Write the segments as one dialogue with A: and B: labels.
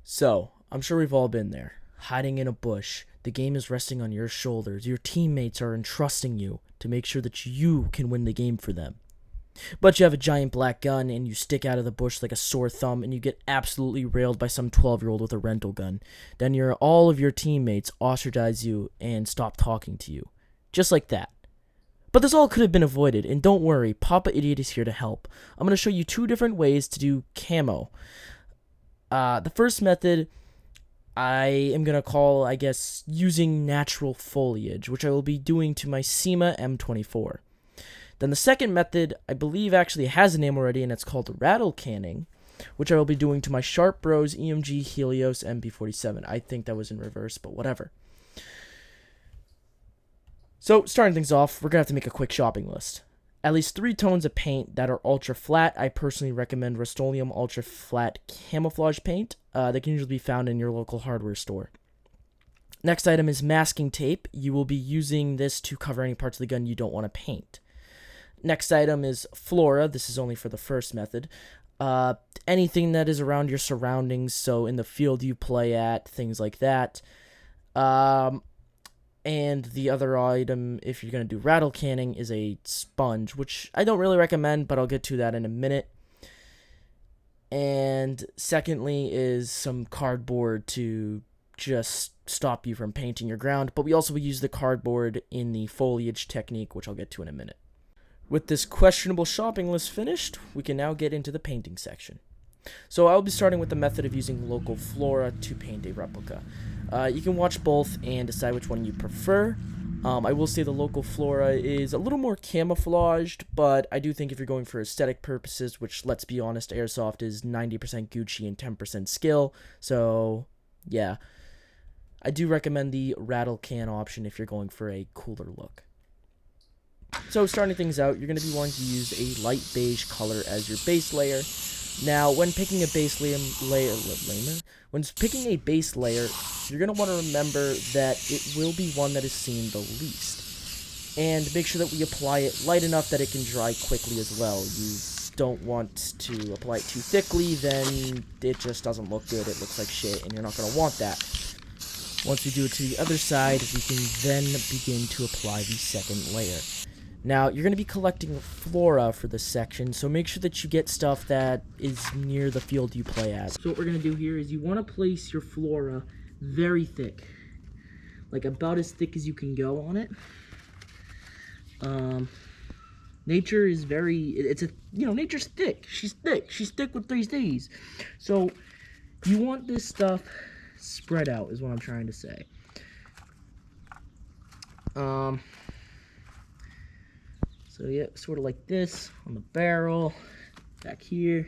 A: So, I'm sure we've all been there. Hiding in a bush, the game is resting on your shoulders, your teammates are entrusting you to make sure that you can win the game for them. But you have a giant black gun and you stick out of the bush like a sore thumb and you get absolutely railed by some 12-year-old with a rental gun. Then all of your teammates ostracize you and stop talking to you. Just like that. But this all could have been avoided, and don't worry, Papa Idiot is here to help. I'm going to show you two different ways to do camo. The first method I am going to call, I guess, using natural foliage, which I will be doing to my SEMA M24. Then the second method, I believe actually has a name already, and it's called rattle canning, which I will be doing to my Sharp Bros EMG Helios MP47. I think that was in reverse, but whatever. So, starting things off, we're going to have to make a quick shopping list. At least 3 tones of paint that are ultra flat. I personally recommend Rust-Oleum Ultra Flat Camouflage paint. They can usually be found in your local hardware store. Next item is masking tape. You will be using this to cover any parts of the gun you don't want to paint. Next item is flora. This is only for the first method. Anything that is around your surroundings, so in the field you play at, things like that. And the other item, if you're going to do rattle canning, is a sponge, which I don't really recommend, but I'll get to that in a minute. And secondly is some cardboard to just stop you from painting your ground, but we also use the cardboard in the foliage technique, which I'll get to in a minute. With this questionable shopping list finished, we can now get into the painting section. So I'll be starting with the method of using local flora to paint a replica. You can watch both and decide which one you prefer. I will say the local flora is a little more camouflaged, but I do think if you're going for aesthetic purposes, which, let's be honest, Airsoft is 90% Gucci and 10% skill, so yeah. I do recommend the rattle can option if you're going for a cooler look. So starting things out, you're going to be wanting to use a light beige color as your base layer. Now, when picking a base layer, you're going to want to remember that it will be one that is seen the least. And make sure that we apply it light enough that it can dry quickly as well. You don't want to apply it too thickly, then it just doesn't look good. It looks like shit, and you're not going to want that. Once we do it to the other side, we can then begin to apply the second layer. Now, you're going to be collecting flora for this section, so make sure that you get stuff that is near the field you play at. So what we're going to do here is you want to place your flora very thick. Like about as thick as you can go on it. Nature is nature's thick. She's thick. She's thick with 3 C's. So, you want this stuff spread out is what I'm trying to say. So yeah, sort of like this, on the barrel, back here,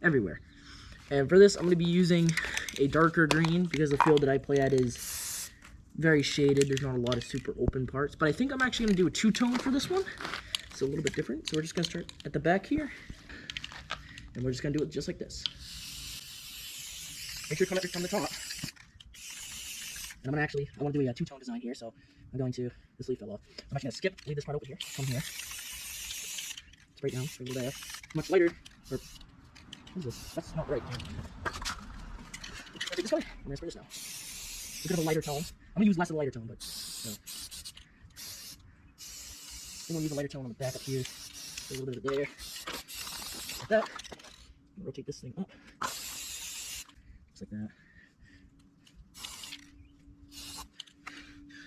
A: everywhere. And for this, I'm going to be using a darker green, because the field that I play at is very shaded. There's not a lot of super open parts. But I think I'm actually going to do a 2-tone for this one. It's a little bit different. So we're just going to start at the back here. And we're just going to do it just like this. Make sure you come from the top. And I want to do a 2-tone design here, so I'm going to, this leaf fell off. I'm actually going to leave this part over here, come here. Spray it down, spray it there. Much lighter, or, what is this? That's not right. I'm going to take this color, I'm going to spray this now. A bit of a lighter tone. I'm going to use less of a lighter tone, but, no. I'm going to use a lighter tone on the back up here. A little bit of it there. Like that. I'm going to rotate this thing up. Just like that.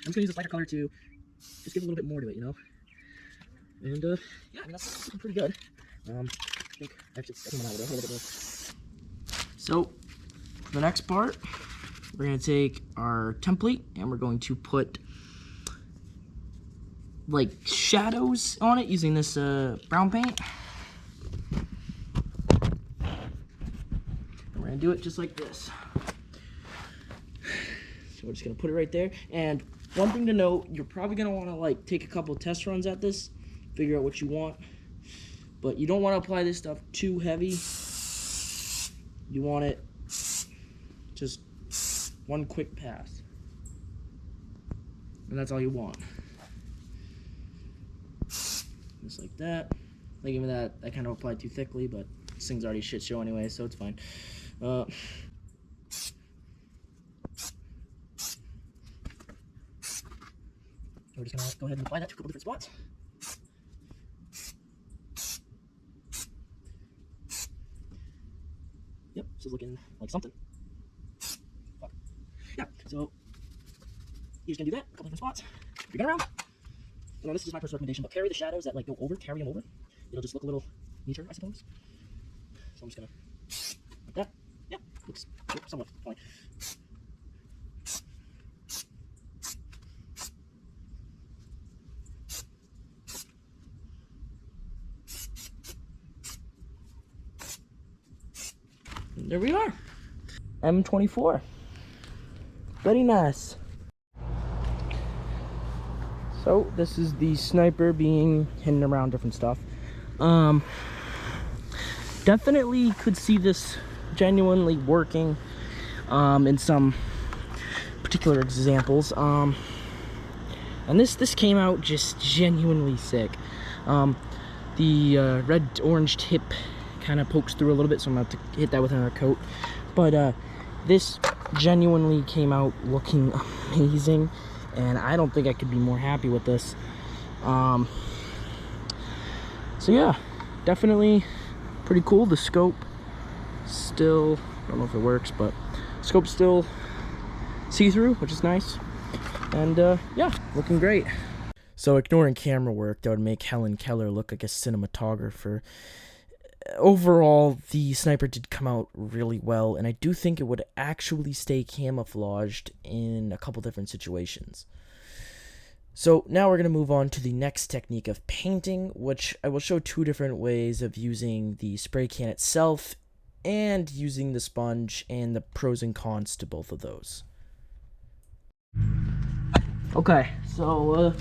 A: I'm just going to use this lighter color to just give a little bit more to it, you know? And, yeah, I mean, that's looking pretty good. I think I should set them out with a little bit more. So, for the next part, we're going to take our template, and we're going to put, like, shadows on it using this, brown paint. And we're going to do it just like this. So we're just going to put it right there, and one thing to note, you're probably going to want to like take a couple of test runs at this, figure out what you want, but you don't want to apply this stuff too heavy. You want it just one quick pass, and that's all you want. Just like that. Like even that, I kind of applied too thickly, but this thing's already shit show anyway, so it's fine. we're just gonna go ahead and apply that to a couple different spots. Yep, this is looking like something. Fuck. Yeah, so you're just gonna do that, a couple different spots. You're going around. You know, this is my personal recommendation, but carry the shadows that like go over, carry them over. It'll just look a little neater, I suppose. So I'm just gonna, like that. Yeah, looks somewhat fine. And there we are. M24. Very nice. So this is the sniper being hidden around different stuff. Definitely could see this genuinely working in some particular examples. And this came out just genuinely sick. The red orange tip kind of pokes through a little bit, so I'm gonna have to hit that with another coat. But this genuinely came out looking amazing, and I don't think I could be more happy with this. So yeah, definitely pretty cool. The scope still, I don't know if it works, but scope still see-through, which is nice. And yeah, looking great. So ignoring camera work that would make Helen Keller look like a cinematographer, overall the sniper did come out really well, and I do think it would actually stay camouflaged in a couple different situations. So now we're going to move on to the next technique of painting, which I will show two different ways of using the spray can itself and using the sponge, and the pros and cons to both of those. Okay, so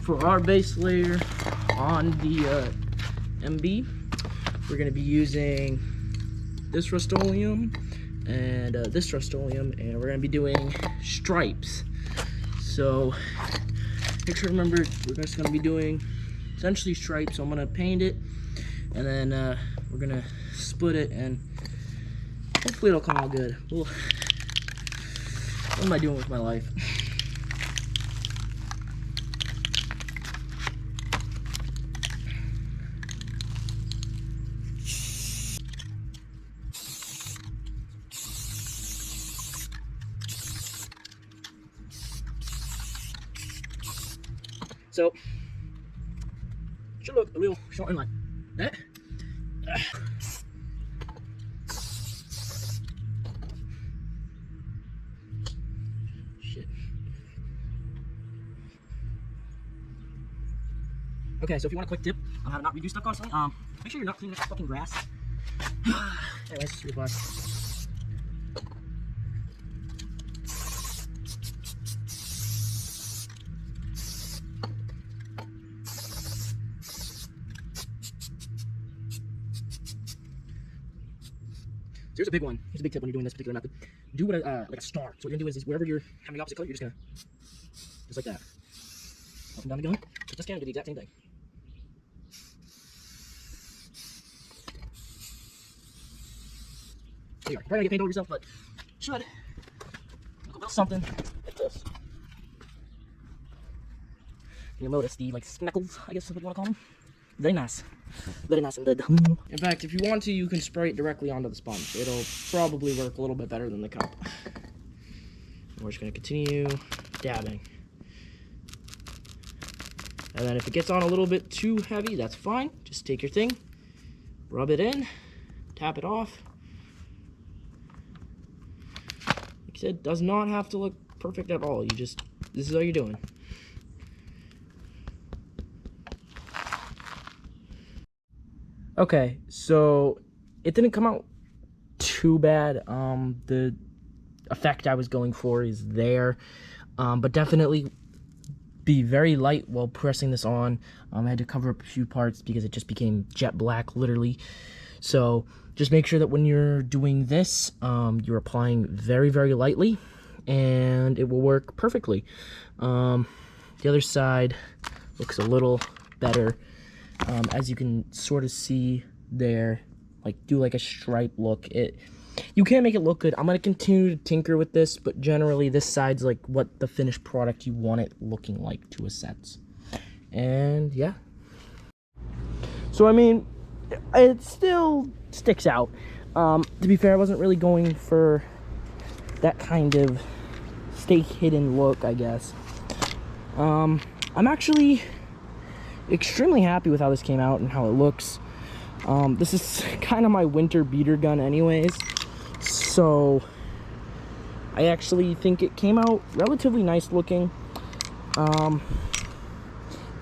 A: for our base layer on the MB, we're going to be using this Rust-Oleum and this Rust-Oleum, and we're going to be doing stripes. So make sure to remember, we're just going to be doing essentially stripes. So I'm going to paint it, and then we're going to split it, and hopefully it'll come out good. What am I doing with my life? So, should look a little something like that. Shit. Okay, so if you want a quick tip on how to not redo stuff constantly, make sure you're not cleaning up fucking grass. Anyways, just reply. So here's a big one. Here's a big tip when you're doing this particular method. Do what like a star. So what you're gonna do is wherever you're having the opposite color, you're just gonna, just like that. Up and down the gun. With this can, do the exact same thing. There you are. You're probably gonna get paint over yourself, but should look a little something like this. You'll notice the like speckles, I guess is what you want to call them. Very nice. Very nice indeed. In fact, if you want to, you can spray it directly onto the sponge. It'll probably work a little bit better than the cup. We're just going to continue dabbing. And then if it gets on a little bit too heavy, that's fine. Just take your thing, rub it in, tap it off. Like I said, does not have to look perfect at all. You just, this is all you're doing. Okay, so it didn't come out too bad. The effect I was going for is there, but definitely be very light while pressing this on. I had to cover up a few parts because it just became jet black, literally. So just make sure that when you're doing this, you're applying very, very lightly, and it will work perfectly. The other side looks a little better. As you can sort of see there, like do like a stripe look. You can make it look good. I'm going to continue to tinker with this, but generally this side's like what the finished product you want it looking like to a set. And yeah. So I mean, it still sticks out. To be fair, I wasn't really going for that kind of stay hidden look, I guess. I'm actually extremely happy with how this came out and how it looks. This is kind of my winter beater gun anyways, so I actually think it came out relatively nice looking. Yeah,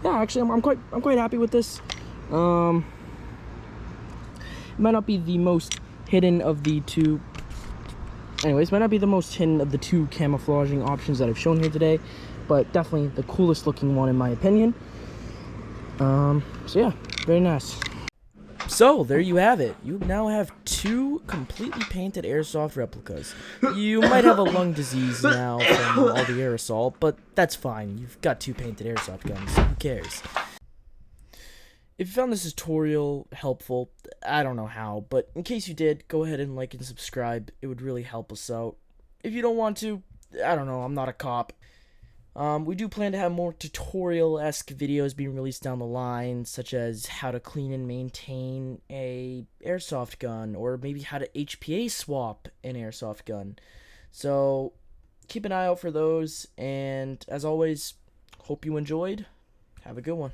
A: actually I'm quite happy with this. It might not be the most hidden of the two. Anyways, might not be the most hidden of the two camouflaging options that I've shown here today, but definitely the coolest looking one in my opinion. So yeah, very nice. So there you have it. You now have two completely painted airsoft replicas. You might have a lung disease now from all the aerosol, but that's fine. You've got two painted airsoft guns. Who cares? If you found this tutorial helpful, I don't know how, but in case you did, go ahead and like and subscribe. It would really help us out. If you don't want to, I don't know, I'm not a cop. We do plan to have more tutorial-esque videos being released down the line, such as how to clean and maintain a airsoft gun, or maybe how to HPA swap an airsoft gun. So keep an eye out for those, and as always, hope you enjoyed. Have a good one.